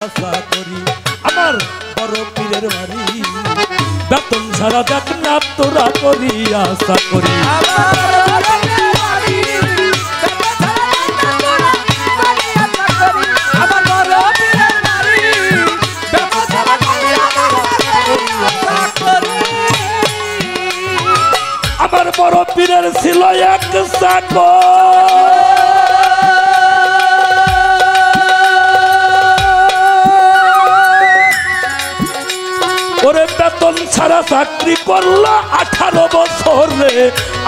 আশা করি আমার বড় পীরের বাড়ি বেতন ছাড়া দেখ না তোরা করি আশা করি আমার বড় পীরের ছিল এক চাকর ওরে বেতন ছাড়া চাকরি করলো 18 বছর রে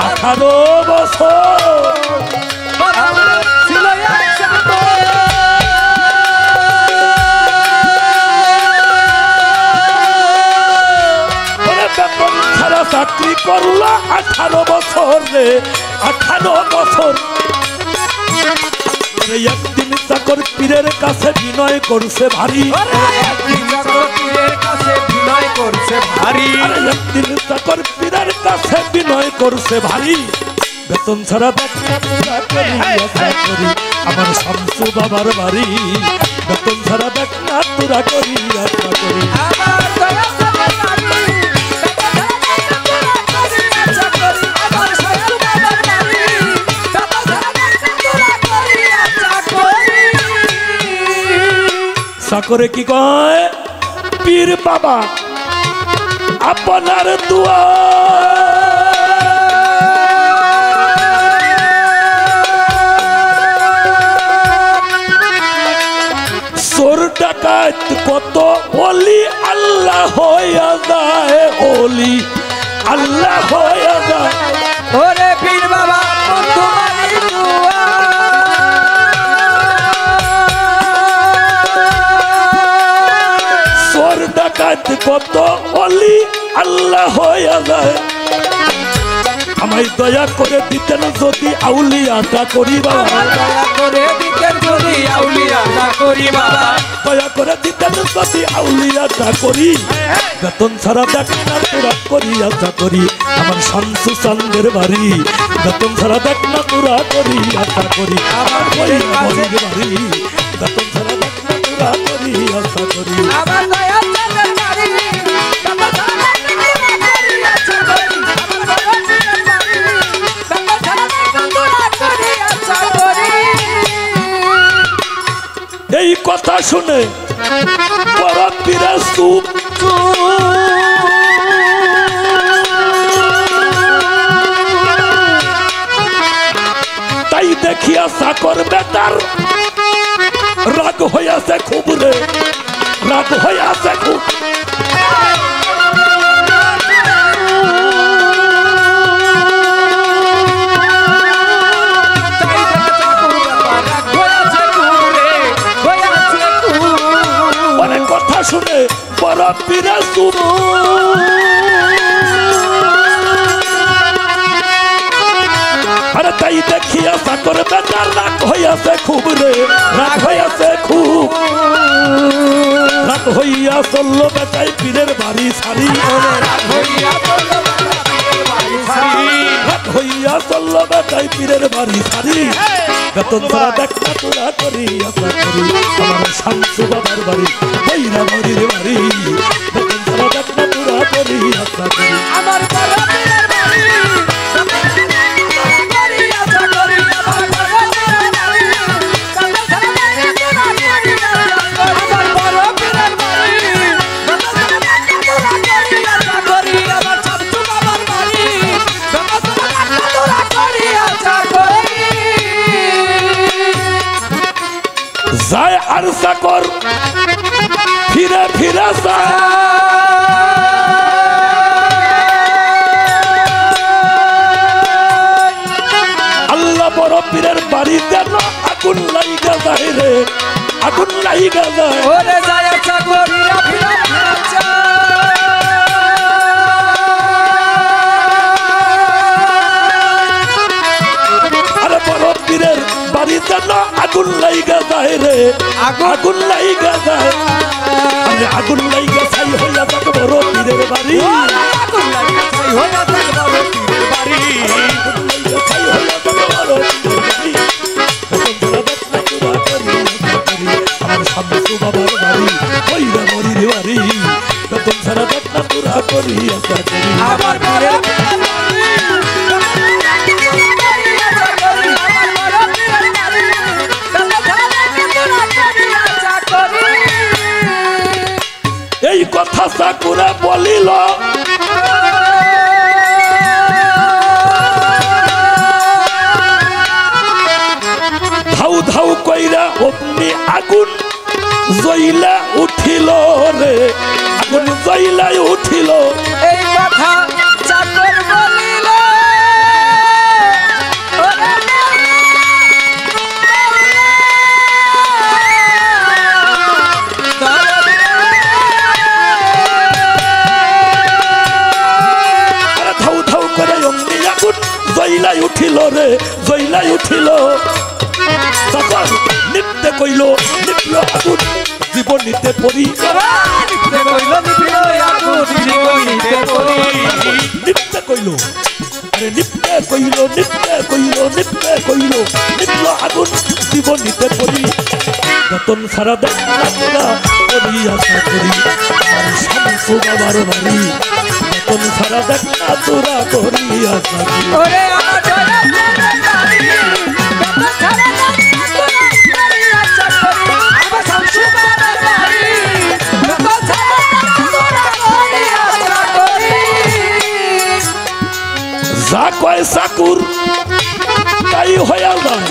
18 বছর ওরে বেতন ছাড়া চাকরি করলো 18 বছর রে 18 বছর একদিন চাকর পীরের কাছে বিনয় করছে ভারী একদিন চাকর পীরের কাছে বিনয় করছে ভারী বেতন ছাড়া দেখ না তোরা করি আশা করি আমার শামসু বাবার বাড়ি বেতন ছাড়া দেখ না তোরা করি আশা করি চাকরে কি কয় পীর বাবা আপনার দুয়া চোর ডাকাত কত ওলি আল্লাহ হইয়া যায় ওলি আল্লাহ হইয়া যায় ওরে পীর বাবা তোমারই দুয়া ডাকাত কত ওলি আল্লাহ হইয়া যায় আমায় দয়া করে দিতেন যদি আউলিয়াটা করি বাবা দয়া করে দিতেন যদি আউলিয়াটা করি বাবা দয়া করে দিতেন যদি আউলিয়াটা করি বেতন ছাড়া দেখ না তোরা করি আশা করি আমার শামসু চান্দের বাড়ি বেতন ছাড়া দেখ না তোরা করি আশা করি আমার বাড়ির বাড়ি বেতন ছাড়া দেখ না তোরা করি আশা করি আমার দয়া চাঁদের বাড়ি বেতন ছাড়া দেখ না তোরা করি আশা করি আমার দয়া চাঁদের বাড়ি বেতন ছাড়া দেখ না তোরা করি আশা করি এই কথা শুনে বড় পীরা চুপ তাই দেখিয়া চাকর বেটার রাগ হইয়াছে খুব রে রাগ হইয়াছে খুব অনেক কথা শুনে বড় পীরা চুপ আরে তাই দেখিয়া চাকর বেটার রাগ হইয়াছে খুব রে রাগ হইয়াছে খুব রাগ হইয়া চললো বেটাই পীরের বাড়ি সারি রাগ হইয়া চললো বেটাই পীরের বাড়ি সারি বেতন ছাড়া দেখ না তোরা করি আশা করি আমার শামসু বাবার বাড়ি বৈরা বাড়ির বাড়ি বেতন ছাড়া দেখ না তোরা করি আশা করি আমার যায় আর চাকর ফিরে ফিরে যায় আল্লাহ বড় পীরের বাড়ি যেন আগুন লাইগা যায় রে আগুন লাইগা যায় ওরে যায় চাকর ফিরে ফিরে যায় আরে বড় পীরের বাড়ি যেন আগুন লাইগা যায় রে আগুন লাইগা যায় আরে আগুন লাইগা ছাই হইয়া যাক বড় পীরের বাড়ি আগুন লাগা ছাই হইয়া যাক বড় পীরের বাড়ি আগুন লাইগা ছাই হইয়া যাক বড় পীরের বাড়ি বেতন ছাড়া দেখ না তোরা করি আমার শামসু বাবার বাড়ি করিয়া চাকরি আমার বড় পীরের বাড়ি করিয়া চাকরি আমার বড় পীরের বাড়ি বেতন ছাড়া তোরা করিয়া চাকরি এই কথা চাকুরে বলিল ধাউ ধাউ কইরা অগ্নি আগুন জইলা উঠিল রে আগুন জইলা উঠিল এই কথা চাকর বলিল ওরে আরে ধাউ ধাউ করে অগ্নি আগুন জইলা উঠিল রে জইলা উঠিল চাকর নিত্যে কইল নিপল আগুন জীবন নিতে পড়ি নিতে কইল নিতে আগুন জীবন নিতে পড়ি নিত্যে কইল আরে নিত্যে কইল নিত্যে কইল নিত্যে কইল নিপল আগুন জীবন নিতে পড়ি বেতন ছাড়া দেখ না তোরা করিয়া চাকরি আর শামসু বাবার বাড়ি বেতন ছাড়া দেখ না তোরা করিয়া চাকরি ওরে আমার বড় পীরের বাড়ি বেতন ছাড়া তোরা করিয়া চাকরি আমার শামসু বাবার বাড়ি বেতন ছাড়া তোরা করিয়া চাকরি যা কয় চাকুর তাই হইয়া যায়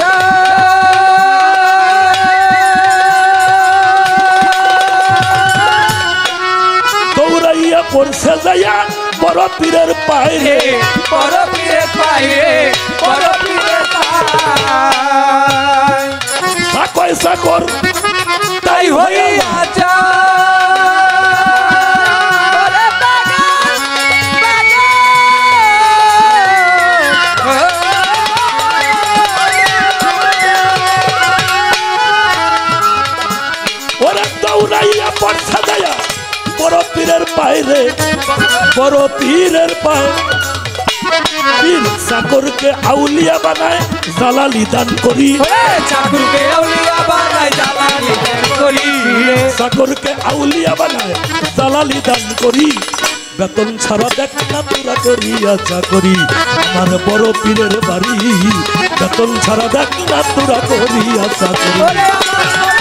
দৌড়াইয়া পড়ছে যাইয়া বড় পীরের পায়ে বড় পীরের পায়ে বড় পীরের পায়ে যা কয় চাকর তাই হইয়া যায় ওরা দৌড়াইয়া পড়ছে যাইয়া বড় পীরের পায়ে রে বড় পীরের পায়ে পীর চাকরকে আউলিয়া বানায় জালালি দান করি চাকরকে আউলিয়া বানাই জালালি দান করি চাকরকে আউলিয়া বানায় জালালি দান করি বেতন ছাড়া দেখ না তোরা করিয়া চাকরি আমার বড় পীরের বাড়ি বেতন ছাড়া দেখ না তোরা করিয়া চাকরি ওরে আমার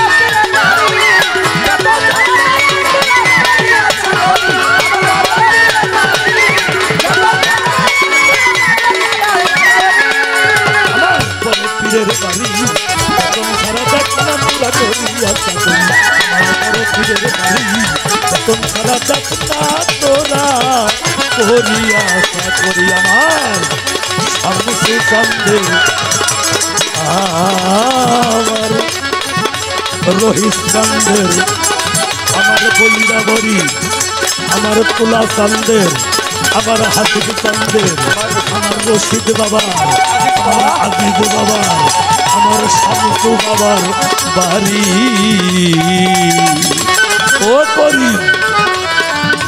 বড় পীরের বাড়ি বেতন ছাড়া করিয়া চাকরি আমার বড় পীরের বাড়ি বেতন ছাড়া আমার বড় পীরের বাড়ি বেতন ছাড়া দেখ না তোরা করিয়া চাকরি আমার বড় পীরের বাড়ি বেতন ছাড়া দেখ না তোরা করিয়া চাকরি আমার শামসু চান্দের আমার রহিত চান্দের আমার বৈরাবরী আমার তুলা চান্দের আমার হাসিব চান্দের আমার রশিদ বাবা আমার আজিজ বাবা আমার শামসু বাবার বাড়ি ও করি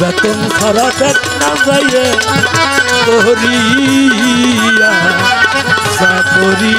বেতন ছাড়া দেখ না যাইয়ে করিয়া চাকরি